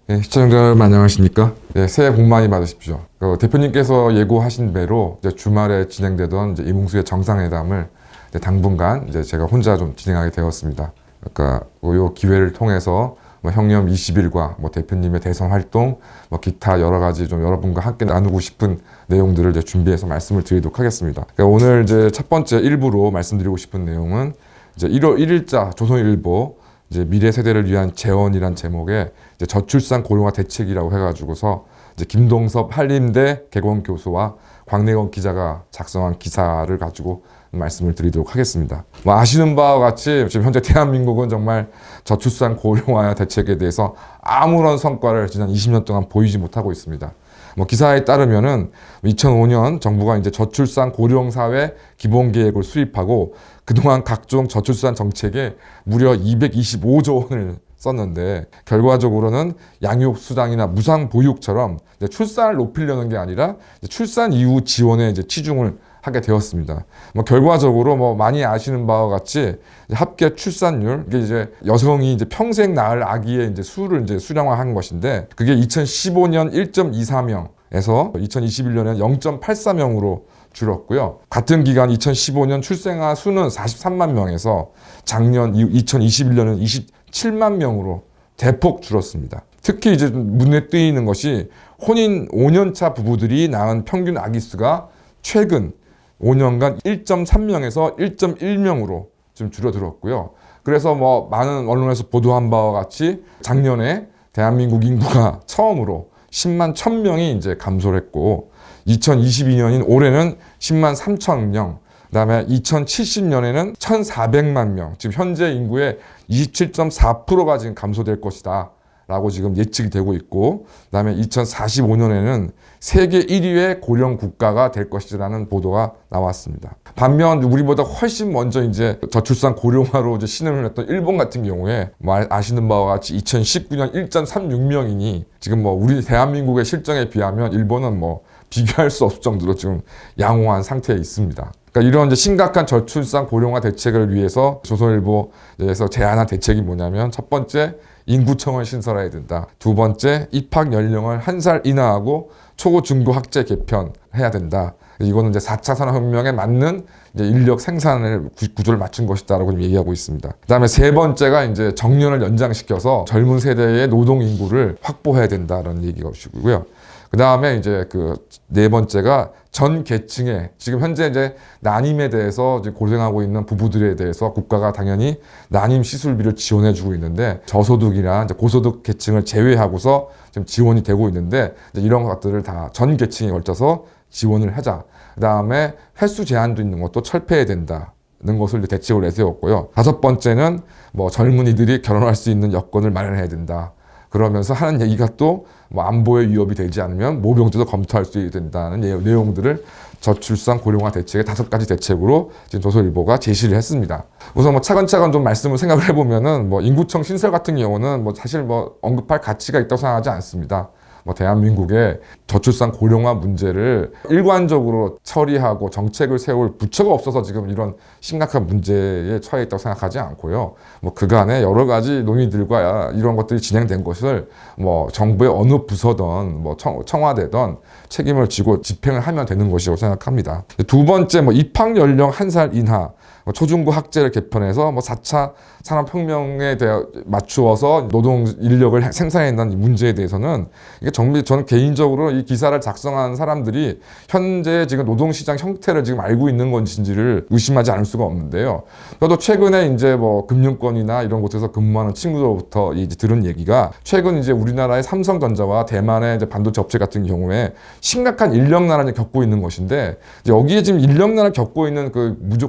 네, 시청자 여러분 안녕하십니까? 네, 새해 복 많이 받으십시오. 대표님께서 예고하신 대로 이제 주말에 진행되던 이제 이몽수의 정상회담을 이제 당분간 이제 제가 혼자 좀 진행하게 되었습니다. 그러니까 이 기회를 통해서 형님 20일과 대표님의 대선 활동, 기타 여러 가지 좀 여러분과 함께 나누고 싶은 내용들을 이제 준비해서 말씀을 드리도록 하겠습니다. 그러니까 오늘 이제 첫 번째 일부로 말씀드리고 싶은 내용은 이제 1월 1일자 조선일보 이제 미래 세대를 위한 재원이란 제목의 이제 저출산 고령화 대책이라고 해가지고서 이제 김동섭 한림대 개공 교수와 광래건 기자가 작성한 기사를 가지고 말씀을 드리도록 하겠습니다. 아시는 바와 같이 지금 현재 대한민국은 정말 저출산 고령화 대책에 대해서 아무런 성과를 지난 20년 동안 보이지 못하고 있습니다. 기사에 따르면은 2005년 정부가 이제 저출산 고령 사회 기본 계획을 수립하고 그동안 각종 저출산 정책에 무려 225조 원을 썼는데 결과적으로는 양육 수당이나 무상 보육처럼 출산을 높이려는 게 아니라 출산 이후 지원에 이제 치중을 하게 되었습니다. 결과적으로 많이 아시는 바와 같이 합계 출산율, 이게 이제 여성이 이제 평생 낳을 아기의 이제 수를 이제 수량화한 것인데 그게 2015년 1.24명에서 2021년에 0.84명으로 줄었고요. 같은 기간 2015년 출생아 수는 43만 명에서 작년 2021년은 27만 명으로 대폭 줄었습니다. 특히 이제 눈에 띄는 것이 혼인 5년차 부부들이 낳은 평균 아기 수가 최근 5년간 1.3명에서 1.1명으로 좀 줄어들었고요. 그래서 많은 언론에서 보도한 바와 같이 작년에 대한민국 인구가 처음으로 10만 1000명이 이제 감소를 했고 2022년인 올해는 10만 3000명, 그다음에 2070년에는 1400만 명, 지금 현재 인구의 27.4%가 지금 감소될 것이다 라고 지금 예측이 되고 있고, 그다음에 2045년에는 세계 1위의 고령 국가가 될 것이라는 보도가 나왔습니다. 반면 우리보다 훨씬 먼저 이제 저출산 고령화로 이제 신음을 했던 일본 같은 경우에 아시는 바와 같이 2019년 1.36명이니 지금 우리 대한민국의 실정에 비하면 일본은 비교할 수 없을 정도로 지금 양호한 상태에 있습니다. 그러니까 이런 이제 심각한 저출산 고령화 대책을 위해서 조선일보에서 제안한 대책이 뭐냐면 첫 번째 인구청을 신설해야 된다. 두 번째 입학 연령을 1살 인하하고 초고 중고 학제 개편해야 된다. 이거는 이제 4차 산업혁명에 맞는 이제 인력 생산을 구조를 맞춘 것이다라고 얘기하고 있습니다. 그다음에 세 번째가 이제 정년을 연장시켜서 젊은 세대의 노동 인구를 확보해야 된다라는 얘기가 오시고요. 그 다음에 이제 네 번째가 전 계층에 지금 현재 이제 난임에 대해서 고생하고 있는 부부들에 대해서 국가가 당연히 난임 시술비를 지원해주고 있는데 저소득이나 이제 고소득 계층을 제외하고서 지금 지원이 되고 있는데 이런 것들을 다 전 계층에 걸쳐서 지원을 하자. 그 다음에 횟수 제한도 있는 것도 철폐해야 된다. 는 것을 대책을 내세웠고요. 다섯 번째는 젊은이들이 결혼할 수 있는 여건을 마련해야 된다. 그러면서 하는 얘기가 또 안보에 위협이 되지 않으면 모병제도 검토할 수 있게 된다는 내용들을 저출산 고령화 대책의 5가지 대책으로 지금 조선일보가 제시를 했습니다. 우선 차근차근 좀 말씀을 생각을 해보면은 인구청 신설 같은 경우는 사실 언급할 가치가 있다고 생각하지 않습니다. 대한민국의 저출산 고령화 문제를 일관적으로 처리하고 정책을 세울 부처가 없어서 지금 이런 심각한 문제에 처해 있다고 생각하지 않고요. 그간에 여러 가지 논의들과 이런 것들이 진행된 것을 정부의 어느 부서든 청와대든 책임을 지고 집행을 하면 되는 것이라고 생각합니다. 두 번째 입학 연령 1살 인하 초중고 학제를 개편해서 4차 산업혁명에 대해 맞추어서 노동 인력을 생산해낸 문제에 대해서는 이게 저는 개인적으로 이 기사를 작성한 사람들이 현재 지금 노동시장 형태를 지금 알고 있는 건지를 의심하지 않을 수가 없는데요. 저도 최근에 이제 금융권이나 이런 곳에서 근무하는 친구들로부터 이제 들은 얘기가 최근 이제 우리나라의 삼성전자와 대만의 이제 반도체 업체 같은 경우에 심각한 인력난을 겪고 있는 것인데 여기에 지금 인력난을 겪고 있는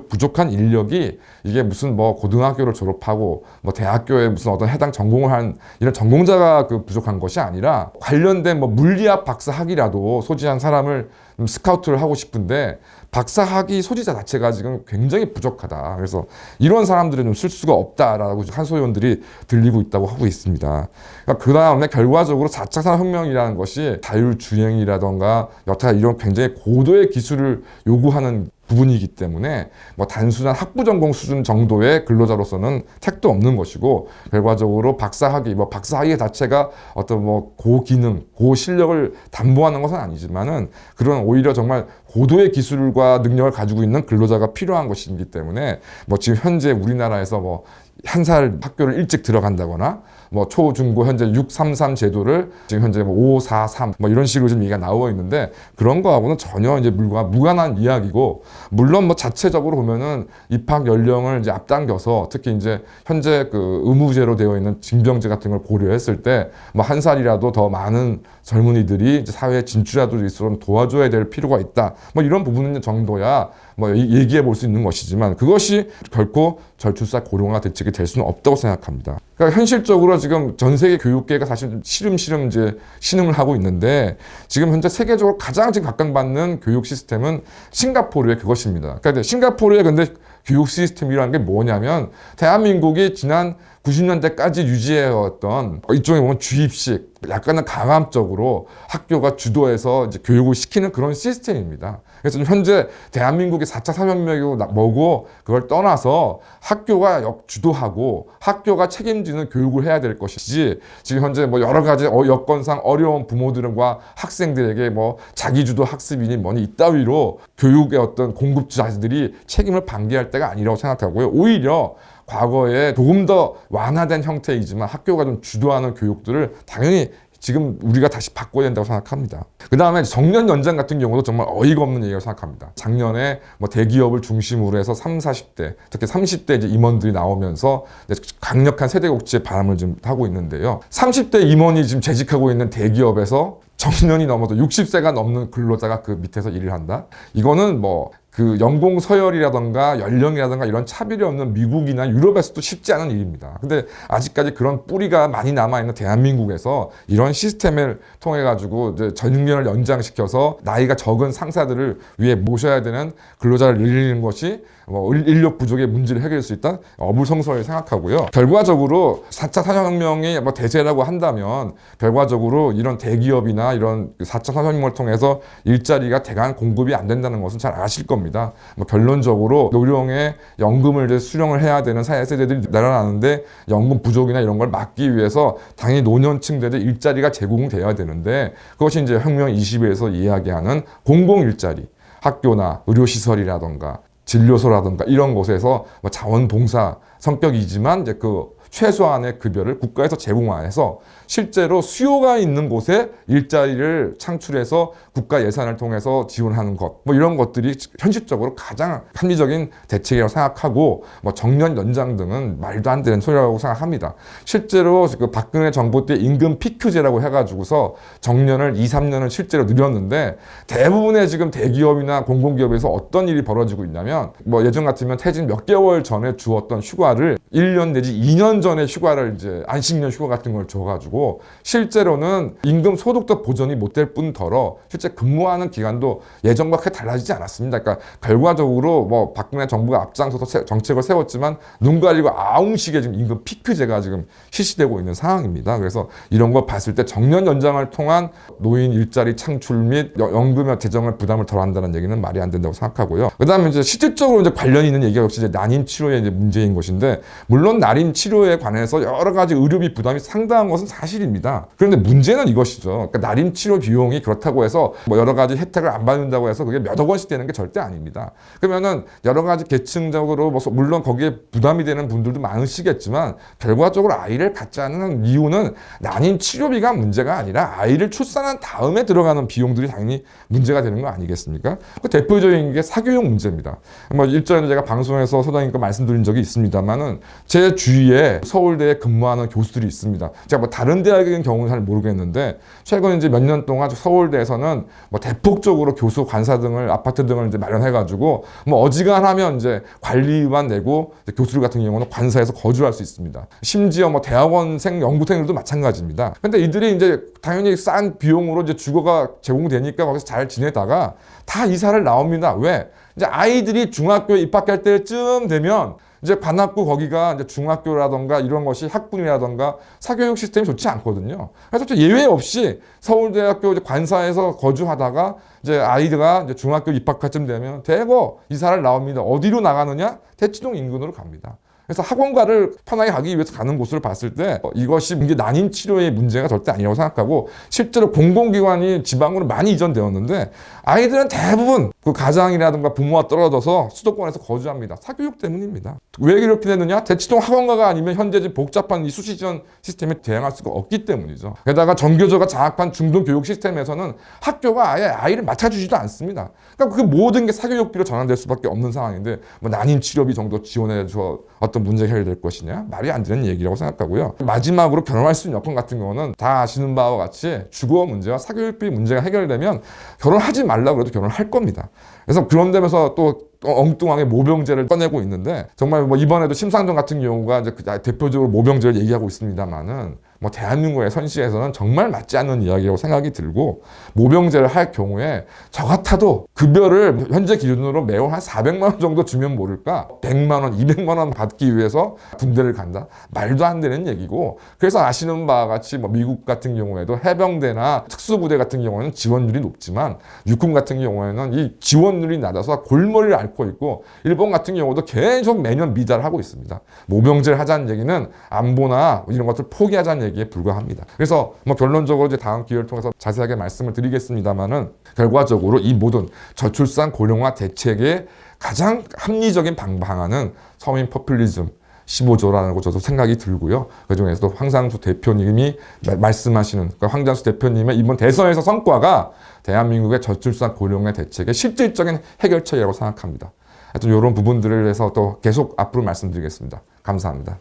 부족한 인력이 이게 무슨 고등학교를 졸업하고 대학교에 무슨 어떤 해당 전공을 한 이런 전공자가 부족한 것이 아니라 관련된 물리학 박사 학위라도 소지한 사람을 스카우트를 하고 싶은데 박사학위 소지자 자체가 지금 굉장히 부족하다. 그래서 이런 사람들은 좀 쓸 수가 없다라고 하소연들이 들리고 있다고 하고 있습니다. 그러니까 그 다음에 결과적으로 4차 산업혁명이라는 것이 자율주행이라던가 여타 이런 굉장히 고도의 기술을 요구하는 부분이기 때문에 뭐 단순한 학부 전공 수준 정도의 근로자로서는 택도 없는 것이고, 결과적으로 박사학위 자체가 어떤 뭐 고기능, 고실력을 담보하는 것은 아니지만은 그런 오히려 정말 고도의 기술과 능력을 가지고 있는 근로자가 필요한 것이기 때문에 뭐 지금 현재 우리나라에서 뭐 한 살 학교를 일찍 들어간다거나 뭐 초, 중, 고 현재 633 제도를 지금 현재 뭐 543 뭐 이런 식으로 지금 얘기가 나오고 있는데, 그런 거하고는 전혀 이제 무관한 이야기고, 물론 뭐 자체적으로 보면은 입학 연령을 이제 앞당겨서 특히 이제 현재 그 의무제로 되어 있는 징병제 같은 걸 고려했을 때 뭐 한 살이라도 더 많은 젊은이들이 이제 사회에 진출할 수 있도록 도와줘야 될 필요가 있다. 뭐 이런 부분 정도야 뭐 얘기해 볼 수 있는 것이지만, 그것이 결코 저출산 고령화 대책이 될 수는 없다고 생각합니다. 그러니까 현실적으로 지금 전 세계 교육계가 사실 시름시름 이제 신음을 하고 있는데, 지금 현재 세계적으로 가장 지금 각광받는 교육 시스템은 싱가포르의 그것입니다. 그러니까 싱가포르의 근데 교육 시스템이라는 게 뭐냐면, 대한민국이 지난 90년대까지 유지해왔던 일종의 보면 주입식, 약간은 강압적으로 학교가 주도해서 이제 교육을 시키는 그런 시스템입니다. 그래서 현재 대한민국의 4차 산업혁명이고 뭐고 그걸 떠나서 학교가 주도하고 학교가 책임지는 교육을 해야 될 것이지, 지금 현재 뭐 여러 가지 여건상 어려운 부모들과 학생들에게 뭐 자기주도 학습이니 뭐니 이따위로 교육의 어떤 공급자들이 책임을 방기할 때가 아니라고 생각하고요. 오히려 과거에 조금 더 완화된 형태이지만 학교가 좀 주도하는 교육들을 당연히 지금 우리가 다시 바꿔야 된다고 생각합니다. 그 다음에 정년 연장 같은 경우도 정말 어이가 없는 얘기라고 생각합니다. 작년에 뭐 대기업을 중심으로 해서 30, 40대, 특히 30대 이제 임원들이 나오면서 이제 강력한 세대 복지의 바람을 좀 타고 있는데요. 30대 임원이 지금 재직하고 있는 대기업에서 정년이 넘어도 60세가 넘는 근로자가 그 밑에서 일을 한다? 이거는 뭐 그 연공 서열이라던가 연령이라던가 이런 차별이 없는 미국이나 유럽에서도 쉽지 않은 일입니다. 근데 아직까지 그런 뿌리가 많이 남아있는 대한민국에서 이런 시스템을 통해 가지고 이제 전용년을 연장시켜서 나이가 적은 상사들을 위해 모셔야 되는 근로자를 늘리는 것이 뭐 인력 부족의 문제를 해결할 수 있다? 어불성설을 생각하고요. 결과적으로 4차 산업혁명이 뭐 대세라고 한다면, 결과적으로 이런 대기업이나 이런 4차 산업혁명을 통해서 일자리가 대강 공급이 안 된다는 것은 잘 아실 겁니다. 뭐 결론적으로 노령의 연금을 이제 수령을 해야 되는 세대들이 늘어나는데, 연금 부족이나 이런 걸 막기 위해서 당연히 노년층들의 일자리가 제공돼야 되는데, 그것이 이제 혁명 20에서 이야기하는 공공 일자리, 학교나 의료시설이라던가 진료소라든가 이런 곳에서 뭐 자원봉사 성격이지만 이제 그 최소한의 급여를 국가에서 제공해서 실제로 수요가 있는 곳에 일자리를 창출해서 국가 예산을 통해서 지원하는 것, 뭐 이런 것들이 현실적으로 가장 합리적인 대책이라고 생각하고, 뭐 정년 연장 등은 말도 안 되는 소리라고 생각합니다. 실제로 그 박근혜 정부 때 임금 피크제라고 해가지고서 정년을 2, 3년을 실제로 늘렸는데, 대부분의 지금 대기업이나 공공기업에서 어떤 일이 벌어지고 있냐면, 뭐 예전 같으면 퇴진 몇 개월 전에 주었던 휴가를 1년 내지 2년 전에 휴가를 이제 안식년 휴가 같은 걸 줘가지고, 실제로는 임금 소득도 보전이 못 될 뿐더러 실제 근무하는 기간도 예전과 크게 달라지지 않았습니다. 그러니까 결과적으로 뭐 박근혜 정부가 앞장서서 정책을 세웠지만 눈 가리고 아웅식의 지금 임금 피크제가 지금 실시되고 있는 상황입니다. 그래서 이런 걸 봤을 때 정년 연장을 통한 노인 일자리 창출 및 연금의 재정을 부담을 덜한다는 얘기는 말이 안 된다고 생각하고요. 그다음에 이제 실질적으로 이제 관련이 있는 얘기가 역시 이제 난임 치료의 이제 문제인 것인데, 물론 난임 치료에 관해서 여러 가지 의료비 부담이 상당한 것은 사실입니다. 그런데 문제는 이것이죠. 그러니까 난임 치료 비용이 그렇다고 해서 뭐 여러 가지 혜택을 안 받는다고 해서 그게 몇억 원씩 되는 게 절대 아닙니다. 그러면은 여러 가지 계층적으로 뭐 물론 거기에 부담이 되는 분들도 많으시겠지만, 결과적으로 아이를 갖지 않는 이유는 난임 치료비가 문제가 아니라 아이를 출산한 다음에 들어가는 비용들이 당연히 문제가 되는 거 아니겠습니까? 그 대표적인 게 사교육 문제입니다. 뭐 일전에 제가 방송에서 소장님과 말씀드린 적이 있습니다만은, 제 주위에 서울대에 근무하는 교수들이 있습니다. 제가 뭐 다른 대학의 경우는 잘 모르겠는데 최근 이제 몇 년 동안 서울대에서는 뭐 대폭적으로 교수 관사 등을 아파트 등을 이제 마련해가지고 뭐 어지간하면 이제 관리만 내고 교수들 같은 경우는 관사에서 거주할 수 있습니다. 심지어 뭐 대학원생 연구생들도 마찬가지입니다. 근데 이들이 이제 당연히 싼 비용으로 이제 주거가 제공되니까 거기서 잘 지내다가 다 이사를 나옵니다. 왜? 이제 아이들이 중학교에 입학할 때쯤 되면 이제 관악구 거기가 이제 중학교라던가 이런 것이 학군이라던가 사교육 시스템이 좋지 않거든요. 그래서 또 예외 없이 서울대학교 이제 관사에서 거주하다가 이제 아이들가 이제 중학교 입학할 쯤 되면 대거 이사를 나옵니다. 어디로 나가느냐? 대치동 인근으로 갑니다. 그래서 학원가를 편하게 가기 위해서 가는 곳을 봤을 때 이것이 이게 난임 치료의 문제가 절대 아니라고 생각하고 실제로 공공기관이 지방으로 많이 이전되었는데 아이들은 대부분 그 가장이라든가 부모와 떨어져서 수도권에서 거주합니다. 사교육 때문입니다. 왜 이렇게 되느냐? 대치동 학원가가 아니면 현재 복잡한 이 수시지원 시스템에 대응할 수가 없기 때문이죠. 게다가 전교조가 장악한 중등교육 시스템에서는 학교가 아예 아이를 맡아주지도 않습니다. 그러니까 그 모든 게 사교육비로 전환될 수밖에 없는 상황인데 뭐 난임 치료비 정도 지원해서 어떤 문제가 해결될 것이냐? 말이 안 되는 얘기라고 생각하고요. 마지막으로 결혼할 수 있는 여건 같은 경우는 다 아시는 바와 같이 주거 문제와 사교육비 문제가 해결되면 결혼하지 말라고 해도 결혼할 겁니다. 그래서 그런 데면서 또 엉뚱하게 모병제를 꺼내고 있는데 정말 뭐 이번에도 심상정 같은 경우가 이제 대표적으로 모병제를 얘기하고 있습니다만은 뭐 대한민국의 선시에서는 정말 맞지 않는 이야기라고 생각이 들고 모병제를 할 경우에 저 같아도 급여를 현재 기준으로 매월 한 400만 원 정도 주면 모를까 100만 원, 200만 원 받기 위해서 군대를 간다? 말도 안 되는 얘기고 그래서 아시는 바와 같이 뭐 미국 같은 경우에도 해병대나 특수부대 같은 경우는 지원율이 높지만 육군 같은 경우에는 이 지원율이 낮아서 골머리를 앓고 있고 일본 같은 경우도 계속 매년 미달하고 있습니다. 모병제를 하자는 얘기는 안보나 이런 것들 포기하자는 얘기에 불과합니다. 그래서 뭐 결론적으로 이제 다음 기회를 통해서 자세하게 말씀을 드리겠습니다만은 결과적으로 이 모든 저출산 고령화 대책의 가장 합리적인 방안은 서민 포퓰리즘 15조라는 거 저도 생각이 들고요. 그중에서도 황장수 대표님이 말씀하시는 그러니까 황장수 대표님의 이번 대선에서 성과가 대한민국의 저출산 고령화 대책의 실질적인 해결책이라고 생각합니다. 하여튼 이런 부분들을 위해서 또 계속 앞으로 말씀드리겠습니다. 감사합니다.